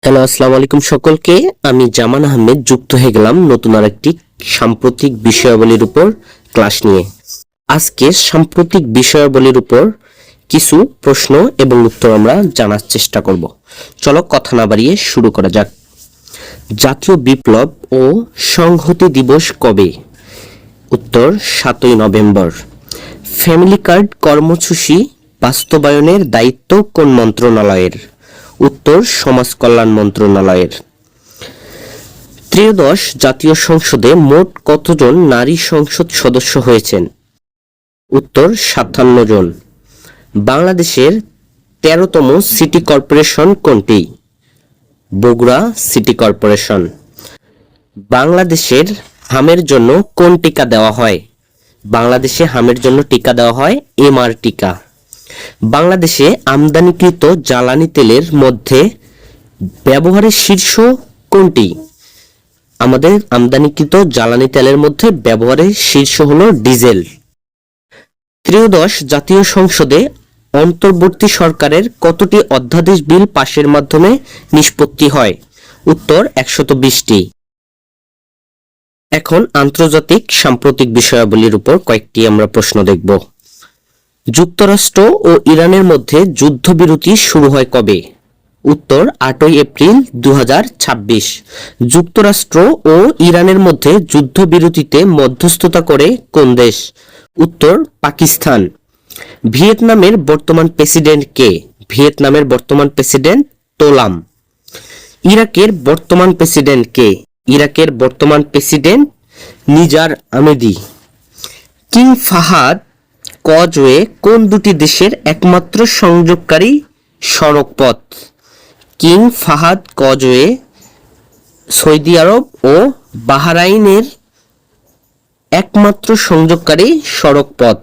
Hello, আসসালামু আলাইকুম সকলকে। আমি জামান আহমেদ যুক্ত হয়ে গেলাম নতুন আরেকটি সাম্প্রতিক বিষয়াবলীর উপর ক্লাস নিয়ে। আজকে সাম্প্রতিক বিষয়াবলীর উপর কিছু প্রশ্ন এবং উত্তর আমরা জানার চেষ্টা করব। চলো কথা না বাড়িয়ে শুরু করা যাক। জাতীয় বিপ্লব ও সংহতি দিবস কবে? উত্তর 7ই নভেম্বর। ফ্যামিলি কার্ড কর্মসূচি বাস্তবায়নের দায়িত্ব কোন মন্ত্রণালয়ের? উত্তর সমাজ কল্যাণ মন্ত্রণালয়ের। ত্রয়োদশ জাতীয় সংসদে মোট কতজন নারী সংসদ সদস্য হয়েছেন? উত্তর 57 জন। বাংলাদেশের 13তম সিটি কর্পোরেশন কোনটি? Bogura city corporation. বাংলাদেশের হামের জন্য কোন টিকা দেওয়া হয়? বাংলাদেশে হামের জন্য টিকা দেওয়া হয় এমআর টিকা। বাংলাদেশে আমদানিকৃত জ্বালানি তেলের মধ্যে ব্যবহারের শীর্ষ কোনটি? আমাদের আমদানিকৃত জ্বালানি তেলের মধ্যে ব্যবহারের শীর্ষ হলো ডিজেল। ত্রয়োদশ জাতীয় সংসদে অন্তর্বর্তী সরকারের কতটি অধ্যাদেশ বিল পাশের মাধ্যমে নিষ্পত্তি হয়? উত্তর 120টি। এখন আন্তর্জাতিক সাম্প্রতিক বিষয়াবলীর উপর কয়েকটি আমরা প্রশ্ন দেখব। যুক্তরাষ্ট্র ও ইরানের মধ্যে যুদ্ধবিরতি শুরু হয় কবে? উত্তর 8ই এপ্রিল 2026। যুক্তরাষ্ট্র ও ইরানের মধ্যে যুদ্ধবিরতিতে মধ্যস্থতা করে কোন দেশ? উত্তর পাকিস্তান। ভিয়েতনামের বর্তমান প্রেসিডেন্ট কে? ভিয়েতনামের বর্তমান প্রেসিডেন্ট তোলাম। ইরাকের বর্তমান প্রেসিডেন্ট কে? ইরাকের বর্তমান president Nizar আহমেদি। King Fahad causeway কোন দুটি দেশের একমাত্র সংযোগকারী সড়ক পথ? কিং ফাহাদ কজওয়ে সৌদি আরব ও বাহরাইনের একমাত্র সংযোগকারী সড়ক পথ।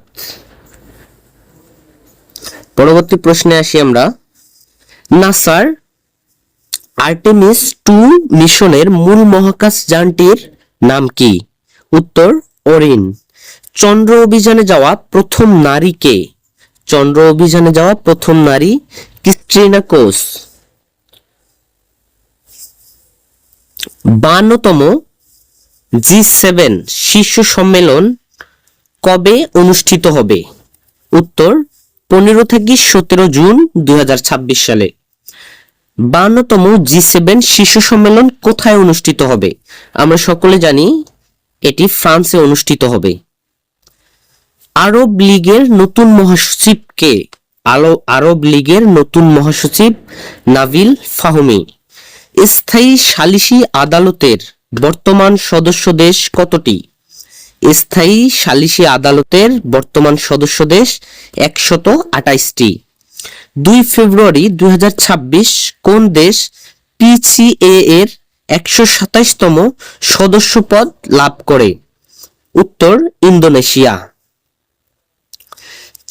পরবর্তী প্রশ্নে আসি আমরা। নাসার আর্টেমিস 2 মিশনের মূল মহাকাশ যানটির নাম কি? উত্তর ওরিন। চন্দ্র অভিযানে যাওয়া প্রথম নারী কে? চন্দ্র অভিযানে যাওয়া প্রথম নারী ক্রিস্টিনা কোস। 52তম G7 শীর্ষ সম্মেলন কবে অনুষ্ঠিত হবে? উত্তর 15 থেকে 17 জুন 2026 সালে। 52তম G7 শীর্ষ সম্মেলন কোথায় অনুষ্ঠিত হবে? আমরা সকলে জানি এটি ফ্রান্সে অনুষ্ঠিত হবে। আরব লীগের নতুন মহাসচিব কে? আরব লীগের নতুন মহাসচিব নাবিল ফাহমি। স্থায়ী সালিসি আদালতের বর্তমান সদস্য দেশ কতটি? স্থায়ী সালিসি আদালতের বর্তমান সদস্য দেশ 128টি। 2 ফেব্রুয়ারি 2026 কোন দেশ পিসিএ এর 127তম সদস্যপদ লাভ করে? উত্তর ইন্দোনেশিয়া।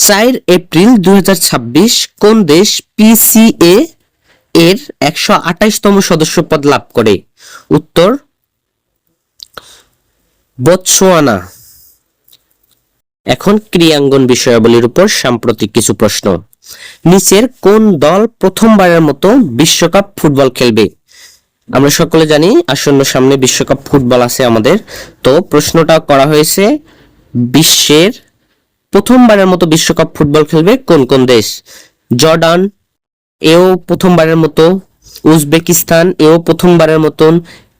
4 এপ্রিল 2026 কোন দেশ পিসিএ এর 128তম সদস্যপদ লাভ করে? উত্তর বতসোয়ানা। এখন ক্রীড়াঙ্গন বিষয়াবলীর উপর সাম্প্রতিক কিছু প্রশ্ন। নিচের কোন দল প্রথমবারের মতো বিশ্বকাপ ফুটবল খেলবে? আমরা সকলে জানি আসন্ন সামনে বিশ্বকাপ ফুটবল আছে আমাদের। তো প্রশ্নটা করা হয়েছে বিশ্বের প্রথমবারের মতো বিশ্বকাপ ফুটবল খেলবে কোন কোন দেশ? জর্ডান এও প্রথমবারের মতো, উজবেকিস্তান এও প্রথমবারের মতন,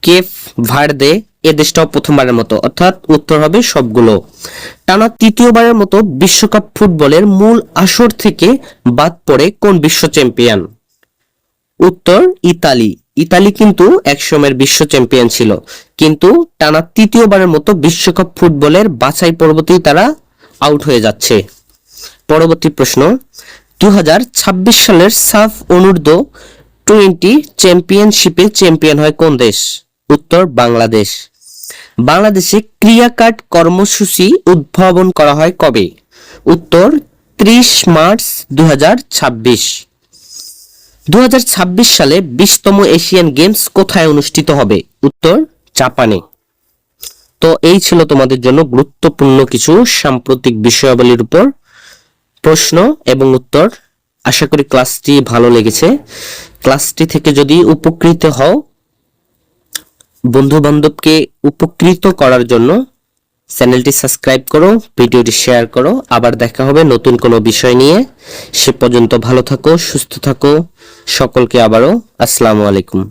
কেপ ভার্দে এ দেশটাও প্রথমবারের মতো, অর্থাৎ উত্তর হবে সবগুলো। টানা তৃতীয়বারের মতো বিশ্বকাপ ফুটবলের মূল আসর থেকে বাদ পড়ে কোন বিশ্ব চ্যাম্পিয়ন? উত্তর ইতালি। ইতালি কিন্তু একসময়ের বিশ্ব চ্যাম্পিয়ন ছিল, কিন্তু টানা তৃতীয়বারের মতো বিশ্বকাপ ফুটবলের বাছাই পর্বতেই তারা আউট হয়ে যাচ্ছে। পরবর্তী প্রশ্ন। 2026 সালের সাফ অনূর্ধ্ব 20 চ্যাম্পিয়নশিপে চ্যাম্পিয়ন হয় কোন দেশ? উত্তর বাংলাদেশ। বাংলাদেশে ক্রিয়া কার্ড কর্মসূচি উদ্ভাবন করা হয় কবে? উত্তর 30 মার্চ 2026। 2026 সালে 20তম এশিয়ান গেমস কোথায় অনুষ্ঠিত হবে? উত্তর জাপানে। তো এই ছিল তোমাদের জন্য গুরুত্বপূর্ণ কিছু সাম্প্রতিক বিষয়াবলীর উপর প্রশ্ন এবং উত্তর। আশা করি ক্লাসটি ভালো লেগেছে। ক্লাসটি থেকে যদি উপকৃত হও, বন্ধু বান্ধবকে উপকৃত করার জন্য চ্যানেলটি সাবস্ক্রাইব করো, ভিডিওটি শেয়ার করো। আবার দেখা হবে নতুন কোনো বিষয় নিয়ে। সে পর্যন্ত ভালো থাকো, সুস্থ থাকো। সকলকে আবারও আসসালামু আলাইকুম।